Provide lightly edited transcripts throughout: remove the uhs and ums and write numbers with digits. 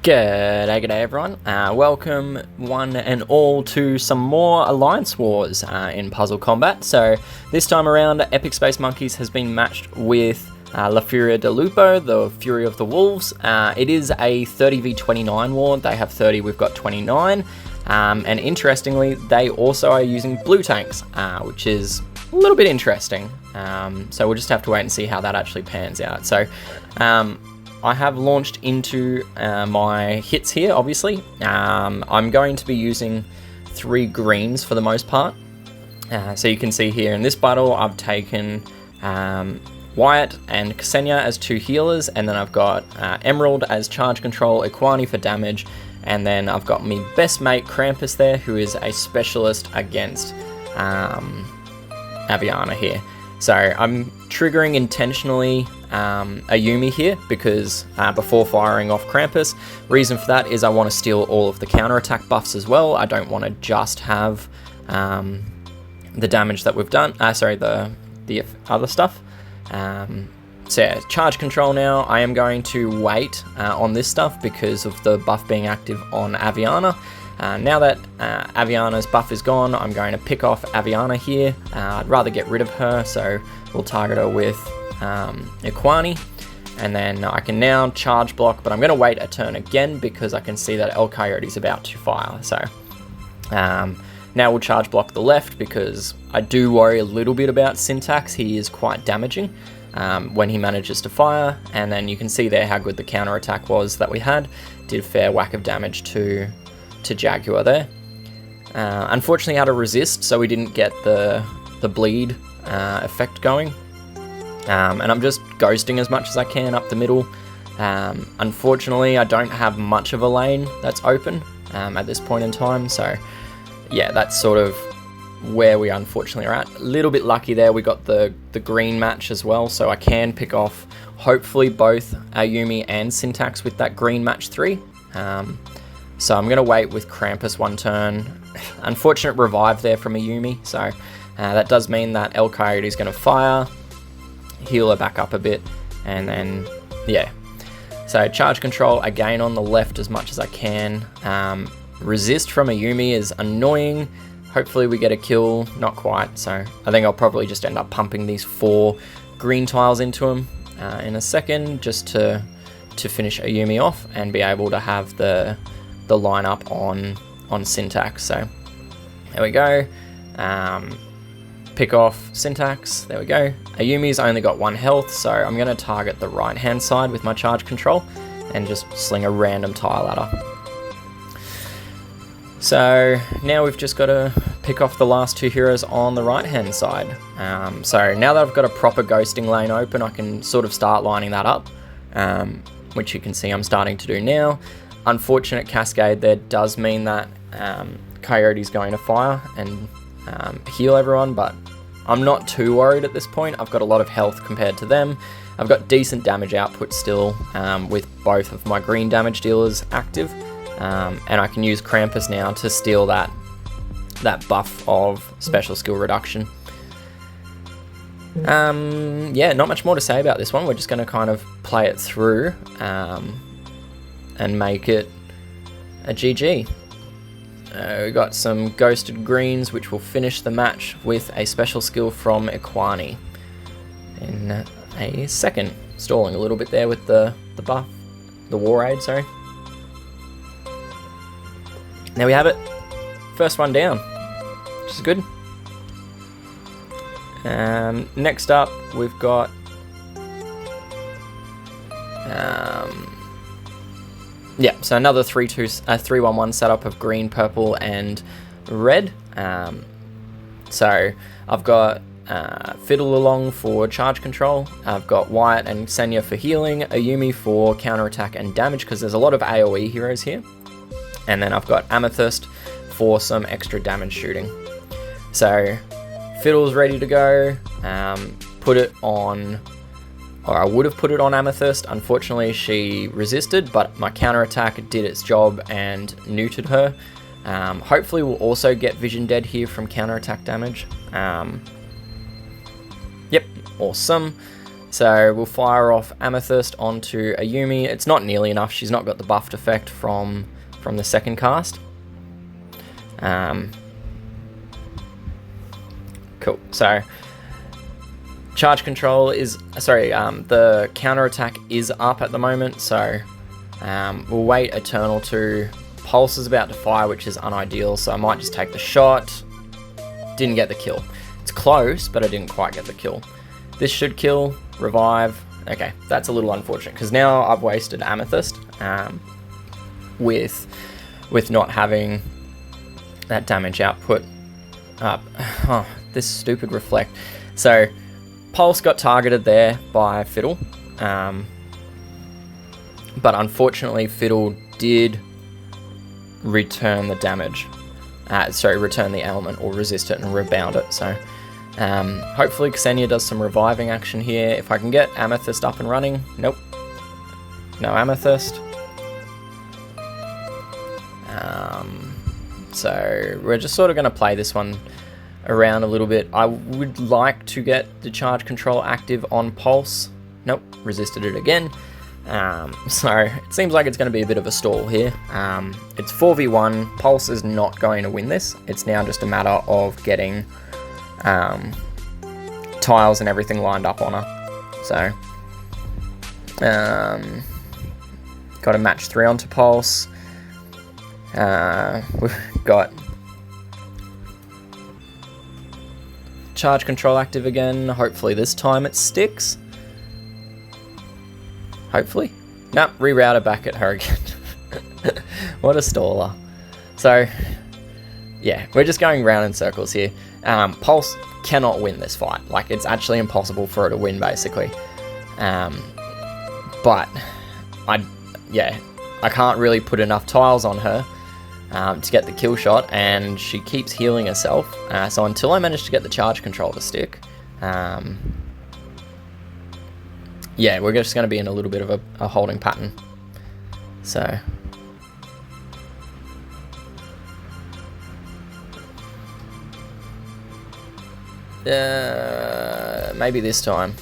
G'day everyone, welcome one and all to some more Alliance Wars in PuzzleCombat. So this time around, Epic Space Monkeys has been matched with La Furia Del Lupo, the Fury of the Wolves. It is a 30v29 war, they have 30, we've got 29. And interestingly, they also are using blue tanks, which is a little bit interesting. So we'll just have to wait and see how that actually pans out. So I have launched into my hits here, obviously. I'm going to be using 3 greens for the most part. So you can see here in this battle, I've taken Wyatt and Ksenia as 2 healers, and then I've got Emerald as charge control, Equani for damage, and then I've got my best mate Krampus there, who is a specialist against Aviana here. So I'm triggering intentionally Ayumi here because before firing off Krampus. Reason for that is I want to steal all of the counterattack buffs as well. I don't want to just have the damage that we've done, the other stuff. So yeah, charge control now. I am going to wait on this stuff because of the buff being active on Aviana. Now that Aviana's buff is gone, I'm going to pick off Aviana here. I'd rather get rid of her, so we'll target her with Equani. And then I can now charge block, but I'm going to wait a turn again because I can see that El Coyote's about to fire. So now we'll charge block the left because I do worry a little bit about Syntax. He is quite damaging when he manages to fire. And then you can see there how good the counterattack was that we had. Did a fair whack of damage to Jaguar there. Unfortunately had to resist, so we didn't get the bleed effect going. And I'm just ghosting as much as I can up the middle. Unfortunately, I don't have much of a lane that's open at this point in time, so yeah, that's sort of where we unfortunately are at. A little bit lucky there, we got the green match as well, so I can pick off hopefully both Ayumi and Syntax with that green match 3. So I'm going to wait with Krampus one turn. Unfortunate revive there from Ayumi, so that does mean that El Coyote is going to fire, heal her back up a bit, and then, yeah. So charge control again on the left as much as I can. Resist from Ayumi is annoying. Hopefully we get a kill, not quite, so I think I'll probably just end up pumping these 4 green tiles into him in a second, just to finish Ayumi off and be able to have the lineup on Syntax. So there we go. Pick off Syntax. There we go. Ayumi's only got 1 health, so I'm going to target the right hand side with my charge control and just sling a random tile at her. So now we've just got to pick off the last 2 heroes on the right hand side. So now that I've got a proper ghosting lane open, I can sort of start lining that up, which you can see I'm starting to do now. Unfortunate cascade there does mean that Coyote's going to fire and heal everyone, but I'm not too worried at this point. I've got a lot of health compared to them. I've got decent damage output still with both of my green damage dealers active, and I can use Krampus now to steal that buff of special skill reduction. Yeah, not much more to say about this one. We're just going to kind of play it through and make it a GG. We got some ghosted greens, which will finish the match with a special skill from Equani in a second. Stalling a little bit there with the buff, the war aid, sorry. There we have it. First one down, which is good. Next up, we've got yeah, so another 3-1-1 setup of green, purple, and red. So I've got Fiddle along for charge control. I've got Wyatt and Ksenia for healing, Ayumi for counterattack and damage, because there's a lot of AoE heroes here. And then I've got Amethyst for some extra damage shooting. So Fiddle's ready to go. Put it on, or I would have put it on Amethyst. Unfortunately, she resisted, but my counterattack did its job and neutered her. Hopefully we'll also get Vision Dead here from counterattack damage. Yep, awesome. So we'll fire off Amethyst onto Ayumi. It's not nearly enough. She's not got the buffed effect from the second cast. Cool. So charge control is the counter attack is up at the moment. So we'll wait Eternal 2. Pulse is about to fire, which is unideal. So I might just take the shot. Didn't get the kill. It's close, but I didn't quite get the kill. This should kill. Revive. Okay, that's a little unfortunate because now I've wasted Amethyst with not having that damage output up. Oh, this stupid reflect. So Pulse got targeted there by Fiddle, but unfortunately Fiddle did return the damage. Return the ailment or resist it and rebound it. So hopefully Ksenia does some reviving action here. If I can get Amethyst up and running. Nope. No Amethyst. So we're just sort of going to play this one around a little bit. I would like to get the charge control active on Pulse. Nope. Resisted it again. So it seems like it's going to be a bit of a stall here. It's 4v1. Pulse is not going to win this. It's now just a matter of getting tiles and everything lined up on her. So got a match 3 onto Pulse. We've got charge control active again. Hopefully this time it sticks. Hopefully. Nope, reroute it back at her again. What a staller. So yeah, we're just going round in circles here. Pulse cannot win this fight. Like, it's actually impossible for her to win, basically. But I can't really put enough tiles on her to get the kill shot, and she keeps healing herself. So until I manage to get the charge control to stick, yeah, we're just going to be in a little bit of a holding pattern. So maybe this time.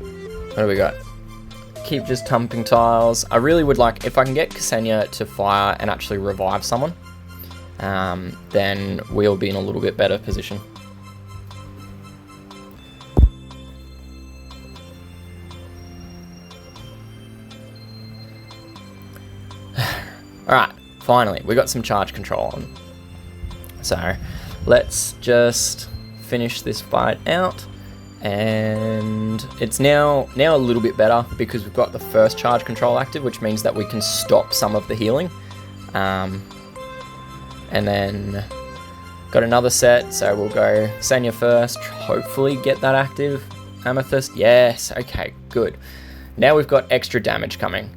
What do we got? Keep just thumping tiles. I really would like, if I can get Ksenia to fire and actually revive someone, then we'll be in a little bit better position. Alright, finally, we got some charge control on. So let's just finish this fight out. And it's now a little bit better because we've got the first charge control active, which means that we can stop some of the healing. And then got another set, so we'll go Ksenia first, hopefully get that active. Amethyst, yes, okay, good. Now we've got extra damage coming.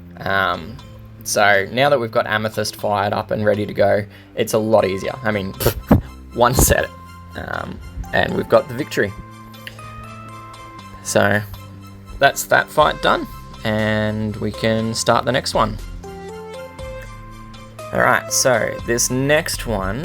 So now that we've got Amethyst fired up and ready to go, it's a lot easier. I mean, one set, and we've got the victory. So that's that fight done, and we can start the next one. Alright, so this next one,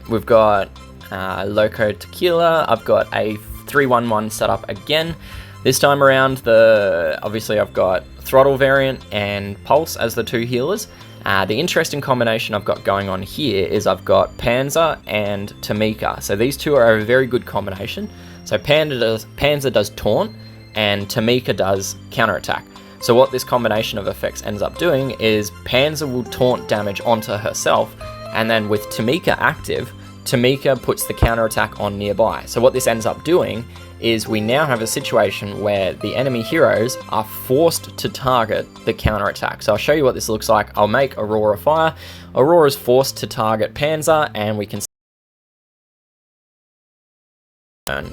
we've got Loco Tequila. I've got a 3-1-1 set up again. This time around, obviously I've got Throttle variant and Pulse as the 2 healers. The interesting combination I've got going on here is I've got Panzer and Tamika. So these two are a very good combination. So Panzer does taunt and Tamika does counterattack. So what this combination of effects ends up doing is Panzer will taunt damage onto herself, and then with Tamika active, Tamika puts the counterattack on nearby. So what this ends up doing is we now have a situation where the enemy heroes are forced to target the counterattack. So I'll show you what this looks like. I'll make Aurora fire. Aurora's forced to target Panzer, and we can...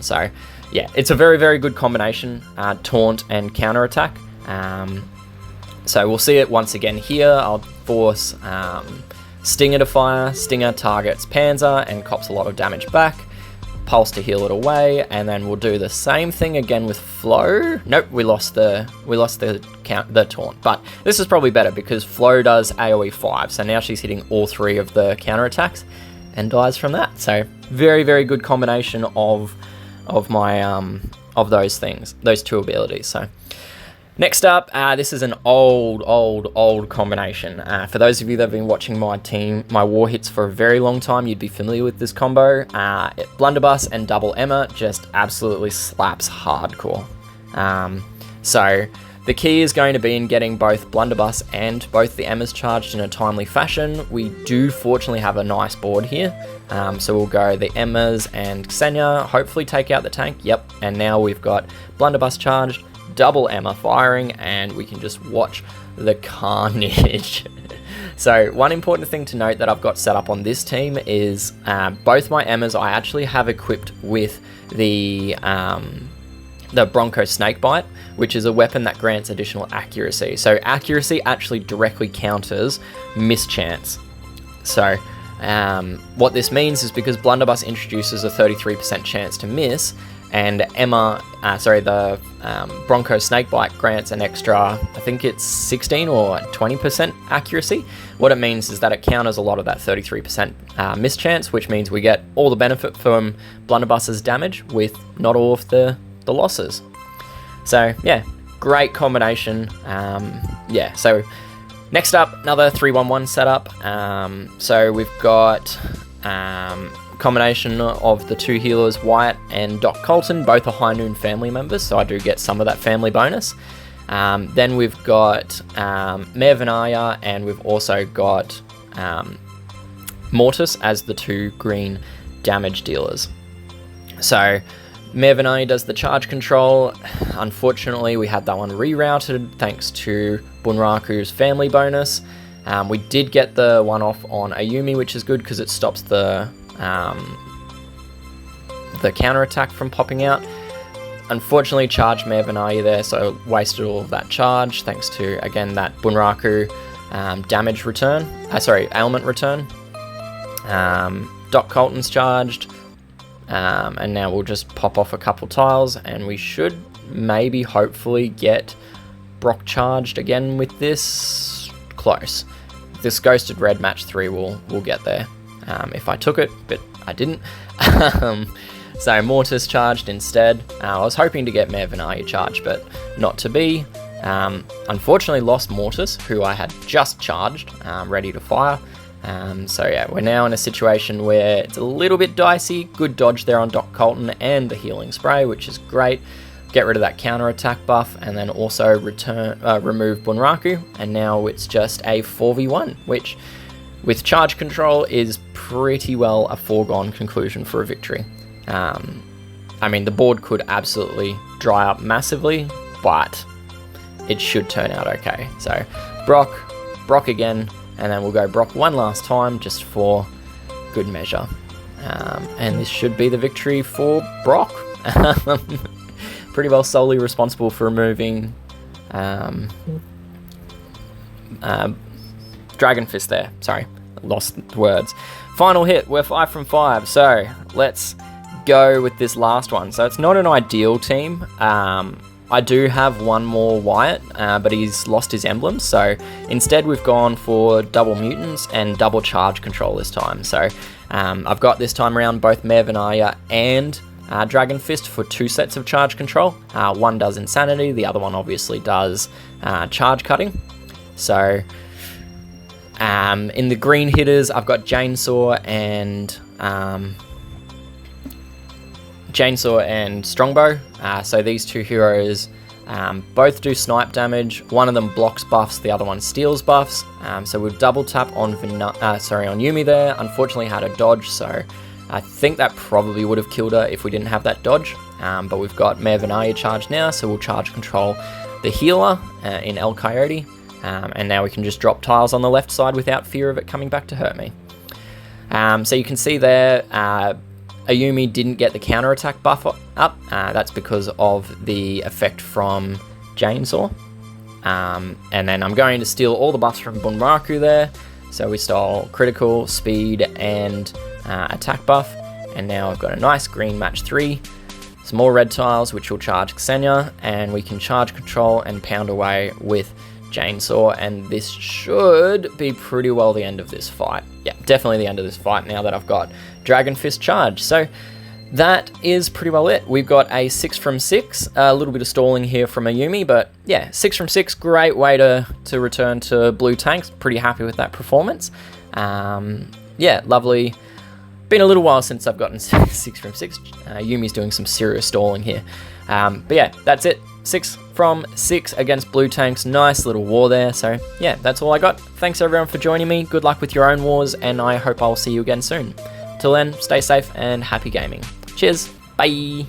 So yeah, it's a very, very good combination, taunt and counterattack. So we'll see it once again here. I'll force Stinger to fire. Stinger targets Panzer and cops a lot of damage back. Pulse to heal it away, and then we'll do the same thing again with Flow. Nope, we lost the taunt, but this is probably better because Flow does AoE 5, so now she's hitting all 3 of the counterattacks and dies from that. So very, very good combination of of my of those things, those two abilities. So next up, this is an old combination. For those of you that have been watching my war hits for a very long time, you'd be familiar with this combo. Blunderbuss and double Emma just absolutely slaps hardcore. So the key is going to be in getting both Blunderbuss and both the Emmas charged in a timely fashion. We do fortunately have a nice board here. So we'll go the Emmas and Ksenia, hopefully take out the tank. Yep, and now we've got Blunderbuss charged, double Emma firing, and we can just watch the carnage. So one important thing to note that I've got set up on this team is both my Emmas I actually have equipped with the Bronco Snakebite, which is a weapon that grants additional accuracy. So accuracy actually directly counters mischance. So what this means is because Blunderbuss introduces a 33% chance to miss, and the Bronco Snakebite grants an extra, I think it's 16 or 20% accuracy. What it means is that it counters a lot of that 33% mischance, which means we get all the benefit from Blunderbuss's damage with not all of the losses. So yeah, great combination. So next up, another 3-1-1 setup. So we've got combination of the two healers, Wyatt and Doc Colton, both are High Noon family members, so I do get some of that family bonus. Then we've got Mayor Vinaya, and we've also got Mortis as the two green damage dealers. So Mayor Vinaya does the charge control. Unfortunately, we had that one rerouted thanks to Bunraku's family bonus. We did get the one off on Ayumi, which is good because it stops the counterattack from popping out. Unfortunately, charged Mayor Vinaya there, so wasted all of that charge thanks to, again, that Bunraku damage return. Ailment return. Doc Colton's charged. And now we'll just pop off a couple tiles, and we should maybe hopefully get Brock charged again with this. Close. This Ghosted Red match 3 will get there if I took it, but I didn't. So Mortis charged instead. I was hoping to get Mayor Vinaya charged, but not to be. Unfortunately lost Mortis, who I had just charged, ready to fire. So yeah, we're now in a situation where it's a little bit dicey. Good dodge there on Doc Colton and the healing spray, which is great. Get rid of that counter attack buff, and then also remove Bunraku, and now it's just a 4v1, which with charge control is pretty well a foregone conclusion for a victory. I mean, the board could absolutely dry up massively, but it should turn out okay. So Brock again, and then we'll go Brock one last time just for good measure. And this should be the victory for Brock. Pretty well solely responsible for removing Dragon Fist there. Sorry, lost words. Final hit, we're 5 from 5. So let's go with this last one. So it's not an ideal team. I do have one more Wyatt, but he's lost his emblem, so instead we've gone for double mutants and double charge control this time. So I've got this time around both Mayor Vinaya and Dragon Fist for 2 sets of charge control. One does Insanity, the other one obviously does charge cutting. So in the green hitters, I've got Chainsaw and Strongbow. So these two heroes both do snipe damage. One of them blocks buffs, the other one steals buffs. So we've double tap on Yumi there. Unfortunately had a dodge, so I think that probably would have killed her if we didn't have that dodge. But we've got Mayor Vinaya charged now, so we'll charge control the healer in El Coyote. And now we can just drop tiles on the left side without fear of it coming back to hurt me. So you can see there, Ayumi didn't get the counterattack buff up. That's because of the effect from Chainsaw. And then I'm going to steal all the buffs from Bunraku there. So we stole critical, speed, and attack buff. And now I've got a nice green match 3. Some more red tiles, which will charge Ksenia. And we can charge control and pound away with Chainsaw. And this should be pretty well the end of this fight. Yeah, definitely the end of this fight now that I've got Dragon Fist charge. So that is pretty well it. We've got a 6 from 6, a little bit of stalling here from Ayumi, but yeah, 6 from 6, great way to return to blue tanks. Pretty happy with that performance. Yeah, lovely. Been a little while since I've gotten 6 from 6. Yumi's doing some serious stalling here. But yeah, that's it. 6 from 6 against blue tanks. Nice little war there. So yeah, that's all I got. Thanks everyone for joining me. Good luck with your own wars, and I hope I'll see you again soon. Till then, stay safe and happy gaming. Cheers. Bye.